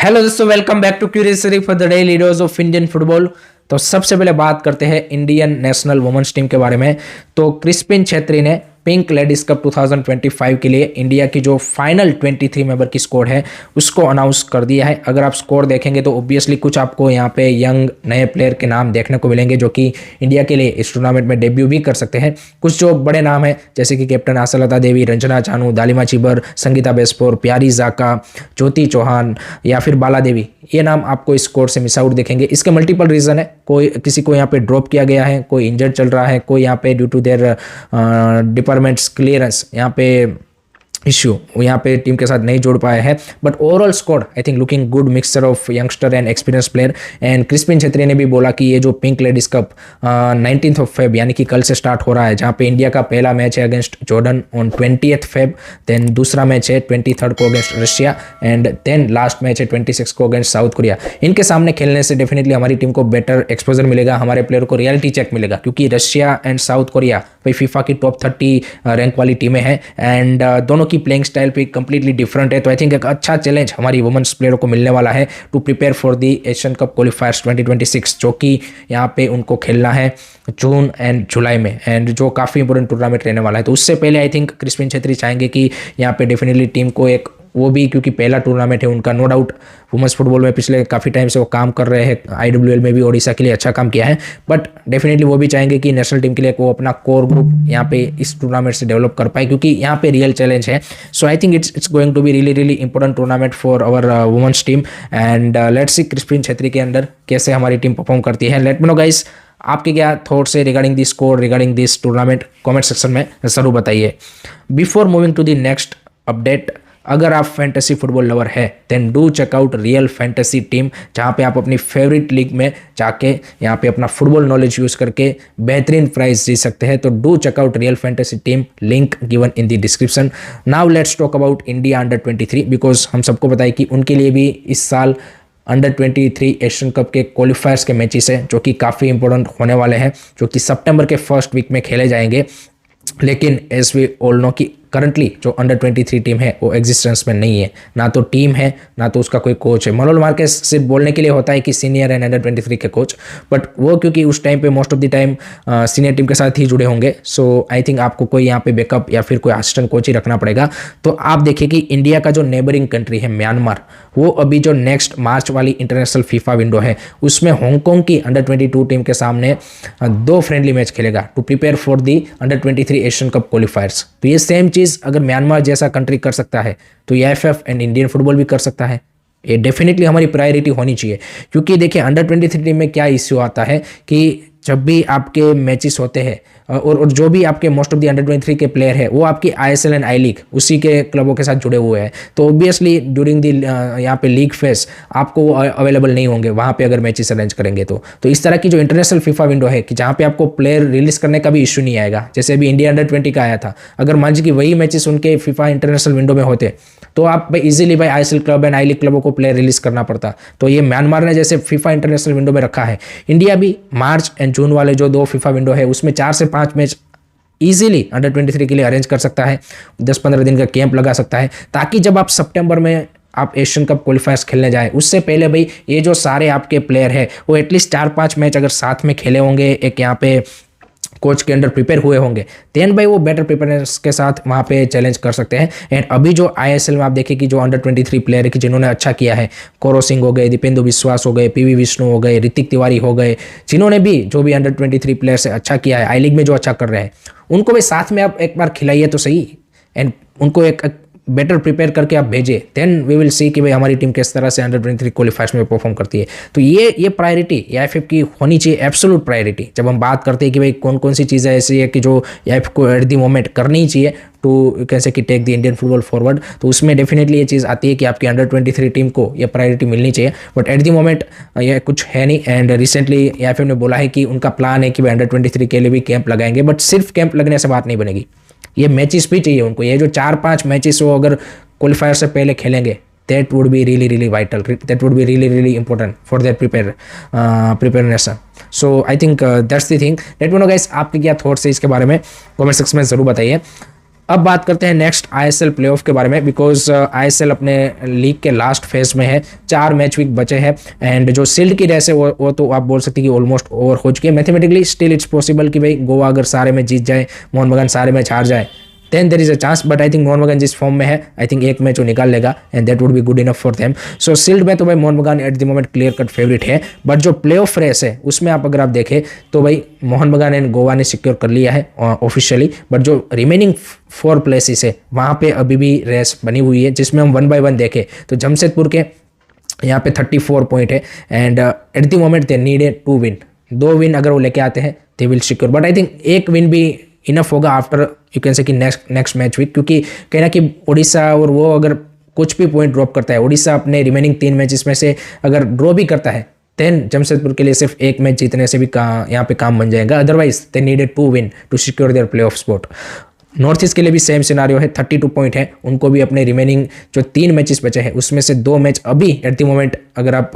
Hello दोस्तों, welcome back to क्यूरियसरी for the daily dose of Indian football. तो सबसे पहले बात करते हैं इंडियन नेशनल वुमेन्स टीम के बारे में। तो क्रिस्पिन छेत्री ने पिंक लेडीज कप 2025 के लिए इंडिया की जो फाइनल 23 मेंबर की स्क्वाड है उसको अनाउंस कर दिया है। अगर आप स्कोर देखेंगे तो ऑब्वियसली कुछ आपको यहाँ पे यंग नए प्लेयर के नाम देखने को मिलेंगे जो कि इंडिया के लिए इस टूर्नामेंट में डेब्यू भी कर सकते हैं। कुछ जो बड़े नाम हैं जैसे कि कैप्टन आशालता देवी, रंजना चानू, दालिमा चिबर, संगीता बेस्पोर, प्यारी जाका, ज्योति चौहान या फिर बाला देवी, ये नाम आपको इस स्कोर से मिस आउट देखेंगे। इसके मल्टीपल रीजन है, कोई किसी को यहाँ पे ड्रॉप किया गया है, कोई इंजर्ड चल रहा है, कोई यहाँ पे due to their departments clearance यहाँ पे इश्यू यहाँ पे टीम के साथ नहीं जोड़ पाया है। But overall squad I think looking good mixture of youngster and experience player. And Crispin Chhetri ने भी बोला कि ये जो पिंक लेडीज कप 19 फेब यानी कि कल से स्टार्ट हो रहा है, जहाँ पे इंडिया का पहला मैच है against Jordan on 20 Feb, then दूसरा मैच है 23 को against Russia and then last match है 26 को अगेंस्ट साउथ कोरिया। इनके सामने खेलने से डेफिनेटली हमारी टीम को बेटर एक्सपोजर मिलेगा, हमारे प्लेयर को रियलिटी चेक मिलेगा, क्योंकि रशिया एंड साउथ कोरिया भाई फीफा की टॉप 30 रैंक वाली टीमें हैं एंड दोनों की प्लेइंग स्टाइल पे कंप्लीटली डिफरेंट है। तो आई थिंक एक अच्छा चैलेंज हमारी वुमेन्स प्लेयरों को मिलने वाला है to prepare for the Asian cup qualifiers 2026, जो कि यहाँ पे उनको खेलना है जून एंड जुलाई में, एंड जो काफ़ी इंपॉर्टेंट टूर्नामेंट रहने वाला है। तो उससे पहले आई थिंक क्रिस्पिन छेत्री चाहेंगे कि यहाँ पे डेफिनेटली टीम को एक, वो भी क्योंकि पहला टूर्नामेंट है उनका, नो डाउट वुमेन्स फुटबॉल में पिछले काफ़ी टाइम से वो काम कर रहे हैं, IWL में भी ओडिशा के लिए अच्छा काम किया है, बट डेफिनेटली वो भी चाहेंगे कि नेशनल टीम के लिए वो अपना कोर ग्रुप यहाँ पे इस टूर्नामेंट से डेवलप कर पाए, क्योंकि यहाँ पे रियल चैलेंज है। So I think it's going to be really important tournament for our women's team and let's see Crispin Chhetri के अंडर कैसे हमारी टीम परफॉर्म करती है। लेट मी नो गाइस, आपके क्या थॉट्स है regarding this score, regarding this tournament, comment section में जरूर बताइए। Before moving to the next update, अगर आप फैंटेसी फुटबॉल लवर है then do check out real fantasy team, जहाँ पे आप अपनी फेवरेट लीग में जाके यहाँ पे अपना फुटबॉल नॉलेज यूज़ करके बेहतरीन प्राइस जीत सकते हैं। तो do check out real fantasy team, link given in the description. Now let's talk about India under 23, because हम सबको पता है कि उनके लिए भी इस साल अंडर 23 एशियन कप के क्वालिफायर्स के मैचेस हैं जो कि काफ़ी इंपॉर्टेंट होने वाले हैं, जो कि सितंबर के फर्स्ट वीक में खेले जाएंगे। लेकिन एज वी ऑल नो कि करंटली जो अंडर 23 टीम है वो एग्जिस्टेंस में नहीं है, ना तो टीम है ना तो उसका कोई कोच है। मनोल मार्केस सिर्फ बोलने के लिए होता है कि सीनियर एंड अंडर 23 के कोच, बट वो क्योंकि उस टाइम पे most of the time senior team के साथ ही जुड़े होंगे, सो आई थिंक आपको कोई यहाँ पे बैकअप या फिर कोई असिस्टेंट कोच ही रखना पड़ेगा। तो आप देखिए कि इंडिया का जो नेबरिंग कंट्री है म्यांमार, वो अभी जो नेक्स्ट मार्च वाली इंटरनेशनल फीफा विंडो है उसमें हांगकांग की अंडर 22 टीम के सामने 2 फ्रेंडली मैच खेलेगा to prepare for the under 23 Asian cup qualifiers. तो ये सेम चीज़ अगर म्यांमार जैसा कंट्री कर सकता है तो ये AFF एंड इंडियन फुटबॉल भी कर सकता है। ये डेफिनेटली हमारी प्रायोरिटी होनी चाहिए, क्योंकि देखिए अंडर 23 टीम में क्या इश्यू आता है कि जब भी आपके मैचेस होते हैं और जो भी आपके मोस्ट ऑफ द अंडर 23 के प्लेयर है वो आपकी ISL एंड आई लीग उसी के क्लबों के साथ जुड़े हुए हैं, तो ऑब्वियसली ड्यूरिंग द यहाँ पे लीग फेज आपको अवेलेबल नहीं होंगे वहाँ पे अगर मैचेस अरेंज करेंगे। तो इस तरह की जो इंटरनेशनल फीफा विंडो है कि जहाँ पे आपको प्लेयर रिलीज करने का भी इशू नहीं आएगा, जैसे अभी इंडिया अंडर 20 का आया था, अगर मान लीजिए कि वही मैचेस उनके फीफा इंटरनेशनल विंडो में होते तो आप भाई इजीली भाई ISL club and I league क्लबों को प्लेयर रिलीज करना पड़ता। तो ये म्यांमार ने जैसे फीफा इंटरनेशनल विंडो में रखा है, इंडिया भी मार्च एंड जून वाले जो 2 फीफा विंडो है उसमें 4 से 5 मैच इजीली अंडर 23 के लिए अरेंज कर सकता है, 10-15 दिन का कैंप लगा सकता है, ताकि जब आप सितंबर में आप एशियन कप क्वालिफायर्स खेलने जाए उससे पहले भाई ये जो सारे आपके प्लेयर है वो एटलीस्ट 4-5 मैच अगर साथ में खेले होंगे, एक यहाँ पे कोच के अंडर प्रिपेयर हुए होंगे, देन भाई वो बेटर प्रिपेयरनेस के साथ वहाँ पे चैलेंज कर सकते हैं। एंड अभी जो ISL में आप देखें कि जो अंडर 23 प्लेयर है कि जिन्होंने अच्छा किया है, कौरव सिंह हो गए, दीपेंदु विश्वास हो गए, PV विष्णु हो गए, ऋतिक तिवारी हो गए, जिन्होंने भी जो भी अंडर 23 प्लेयर से अच्छा किया है, आई लीग में जो अच्छा कर रहे हैं, उनको भी साथ में आप एक बार खिलाइए तो सही एंड उनको एक बेटर प्रिपेयर करके आप भेजें, देन वी विल सी कि भाई हमारी टीम किस तरह से अंडर 23 क्वालिफायर्स में परफॉर्म करती है। तो ये प्रायोरिटी AFF की होनी चाहिए, एब्सोल्यूट प्रायोरिटी। जब हम बात करते हैं कि भाई कौन कौन सी चीज़ें ऐसी है कि जो AFF को एट द मोमेंट करनी चाहिए टू कैसे कि take the Indian football forward, तो उसमें डेफिनेटली ये चीज़ आती है कि आपकी अंडर 23 टीम को ये प्रायोरिटी मिलनी चाहिए, बट एट द मोमेंट ये कुछ है नहीं। एंड रिसेंटली AFF ने बोला है कि उनका प्लान है कि भाई अंडर 23 के लिए भी कैंप लगाएंगे, बट सिर्फ कैंप लगने से बात नहीं बनेगी, ये मैचेस भी चाहिए उनको। ये जो 4-5 मैचेस वो अगर क्वालिफायर से पहले खेलेंगे, that would be really vital, that would be really important for their preparedness. So I think that's the thing. Let me know guys, आपके क्या थॉट्स है इसके बारे में, कमेंट सेक्शन में ज़रूर बताइए। अब बात करते हैं नेक्स्ट आईएसएल प्लेऑफ के बारे में, बिकॉज आईएसएल अपने लीग के लास्ट फेज में है, 4 मैच वीक बचे हैं एंड जो शील्ड की रेस है वो तो आप बोल सकते हैं कि ऑलमोस्ट ओवर हो चुकी है। मैथमेटिकली स्टिल इट्स पॉसिबल कि भाई गोवा अगर सारे मैच जीत जाए, मोहन बगान सारे मैच हार जाए, then there is a chance, but I think Mohun Bagan जिस फॉर्म में है, आई थिंक एक मैच वो निकाल लेगा and that would be good enough for them. So shield में तो भाई मोहन बगान eight the moment clear cut favourite है, बट जो प्ले ऑफ रेस है उसमें अगर आप देखें तो भाई मोहन बगान एंड गोवा ने सिक्योर कर लिया है ऑफिशियली, बट जो रिमेनिंग 4 प्लेसेस है वहाँ पे अभी भी रेस बनी हुई है, जिसमें हम 1 बाय 1 देखें तो जमशेदपुर के यहाँ पे 34 पॉइंट है and eight the moment they need 2 win, 2 win अगर वो लेके आते हैं they will secure, but I think 1 win भी इनफ होगा आफ्टर यू कैन से कि नेक्स्ट मैच वीक, क्योंकि कहना कि उड़ीसा और वो अगर कुछ भी पॉइंट ड्रॉप करता है, उड़ीसा अपने रिमेनिंग 3 मैचेस में से अगर ड्रॉ भी करता है, देन जमशेदपुर के लिए सिर्फ 1 मैच जीतने से भी यहाँ पे काम बन जाएगा, otherwise they needed 2 win to secure their play off spot. North East के लिए भी सेम सिनारियो है, 32 पॉइंट है, उनको भी अपने रिमेनिंग जो 3 मैचेस बचे हैं उसमें से 2 मैच अभी एट द मोमेंट अगर आप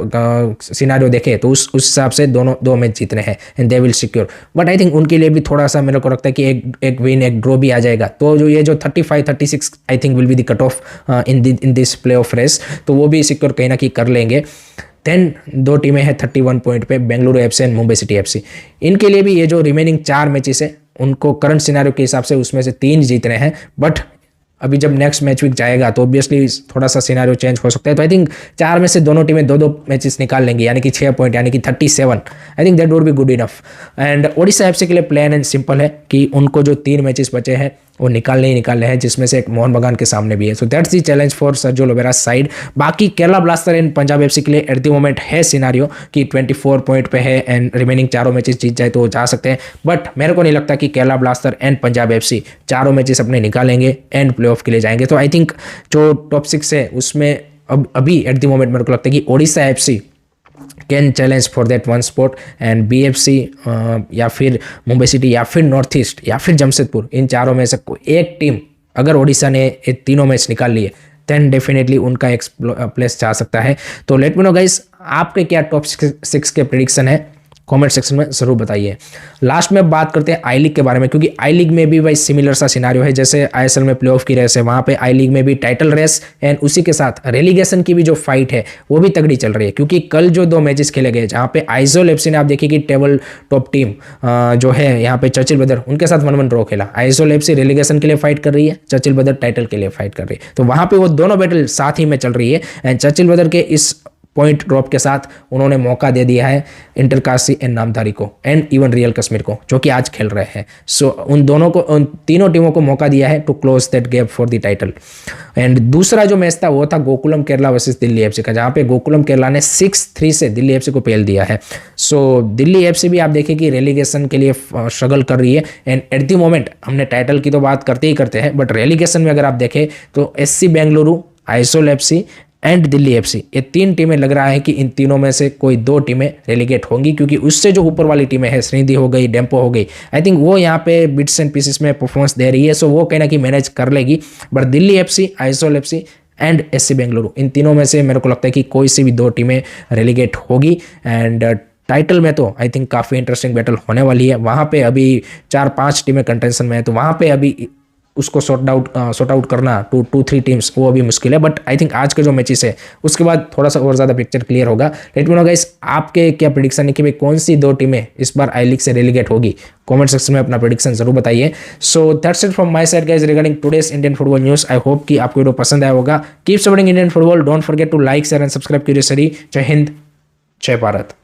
सिनारियो देखें तो उस हिसाब से दोनों 2 मैच जीतने हैं and they will secure, but I think उनके लिए भी थोड़ा सा मेरे को लगता है कि एक विन एक ड्रॉ भी आ जाएगा, तो जो ये जो 35-36 I think will be the cut off in this play off race, तो वो भी सिक्योर कहीं ना कहीं कर लेंगे। देन 2 टीमें हैं 31 पॉइंट पे, Bengaluru FC and Mumbai city FC. इनके लिए भी ये जो रिमेनिंग 4 मैचेस है उनको करंट सिनेरियो के हिसाब से उसमें से 3 जीतने हैं, बट अभी जब नेक्स्ट मैच वीक जाएगा तो ऑब्वियसली थोड़ा सा सिनेरियो चेंज हो सकता है, तो आई थिंक 4 में से दोनों टीमें 2-2 मैचेस निकाल लेंगी, यानी कि 6 पॉइंट यानी कि 37, I think that would be good enough. And Odisha FC के लिए प्लान एंड सिंपल है कि उनको जो 3 मैचेस बचे हैं वो निकालने ही निकालने हैं, जिसमें से एक मोहन बगान के सामने भी है, so that's the challenge for Sergio Lobera side. बाकी Kerala blaster and Punjab FC के लिए एट द मोमेंट है सिनारियो कि 24 पॉइंट पे है एंड रिमेनिंग 4 मैचेस जीत जाए तो वो जा सकते हैं, बट मेरे को नहीं लगता कि Kerala blaster and Punjab FC 4 matches अपने निकालेंगे एंड प्ले ऑफ के लिए जाएंगे। तो आई थिंक जो टॉप 6 है उसमें अभी एट द मोमेंट मेरे को लगता है कि Odisha FC can challenge for that 1 spot and BFC या फिर मुंबई सिटी या फिर नॉर्थ ईस्ट या फिर जमशेदपुर, इन 4 में से कोई एक टीम अगर ओडिशा ने ये तीनों मैच निकाल लिए देन डेफिनेटली उनका एक प्लेस जा सकता है। तो लेट मी नो गाइस, आपके क्या टॉप 6 के प्रेडिक्शन है, कमेंट सेक्शन में जरूर बताइए। लास्ट में बात करते हैं आई लीग के बारे में, क्योंकि आई लीग में भी भाई सिमिलर सा सिनारियो है, जैसे आईएसएल में प्लेऑफ की रेस है, वहाँ पे आई लीग में भी टाइटल रेस एंड उसी के साथ रेलीगेशन की भी जो फाइट है वो भी तगड़ी चल रही है, क्योंकि कल जो 2 मैचेस खेले गए जहाँ पे आइजोल एफसी ने आप देखिए कि टेबल टॉप टीम जो है यहाँ पे चर्चिल ब्रदर उनके साथ 1-1 ड्रॉ खेला। आइजोल एफसी रेलीगेशन के लिए फाइट कर रही है, चर्चिल ब्रदर टाइटल के लिए फाइट कर रही है, तो वहाँ पे वो दोनों बैटल साथ ही में चल रही है एंड चर्चिल ब्रदर के इस पॉइंट ड्रॉप के साथ उन्होंने मौका दे दिया है इंटरकाशी एंड नामधारी को एंड इवन रियल कश्मीर को, जो कि आज खेल रहे हैं। सो उन तीनों टीमों को मौका दिया है to close that gap for the title. And दूसरा जो मैच था वो था गोकुलम केरला वर्सेस दिल्ली एफसी का, जहाँ पे गोकुलम केरला ने 6-3 से दिल्ली एफसी को पेल दिया है। सो दिल्ली एफसी भी आप देखिए कि रेलीगेशन के लिए स्ट्रगल कर रही है एंड एट द मोमेंट हमने टाइटल की तो बात करते ही करते हैं, बट रेलीगेशन में अगर आप देखें तो SC Bengaluru, Aizawl FC and Delhi FC, ये 3 टीमें लग रहा है कि इन तीनों में से कोई 2 टीमें रेलीगेट होंगी, क्योंकि उससे जो ऊपर वाली टीमें हैं, श्रीनिधि हो गई, डेम्पो हो गई, आई थिंक वो यहाँ पे बिट्स एंड पीसेस में परफॉर्मेंस दे रही है, सो वो कहीं ना कहीं मैनेज कर लेगी। But Delhi FC, Aizawl FC and SC Bengaluru, इन तीनों में से मेरे को लगता है कि कोई सी भी 2 टीमें रेलीगेट होगी एंड टाइटल में तो आई थिंक काफ़ी इंटरेस्टिंग बैटल होने वाली है। वहाँ पे अभी 4-5 टीमें कंटेंशन में है, तो वहाँ पे अभी उसको सॉर्ट आउट करना 2-3 टीम्स वो अभी मुश्किल है, बट आई थिंक आज के जो मैचेस है उसके बाद थोड़ा सा और ज़्यादा पिक्चर क्लियर होगा। लेट मी नो गाइस, आपके क्या प्रेडिक्शन है कि भाई कौन सी 2 टीमें इस बार आई लीग से रेलीगेट होगी, कमेंट सेक्शन में अपना प्रेडिक्शन जरूर बताइए। So that's it from my side guys regarding today's Indian football news. I hope कि आपको वीडियो पसंद आया होगा। Keep supporting Indian football, don't forget to like, share and subscribe curious. जय हिंद, जय भारत।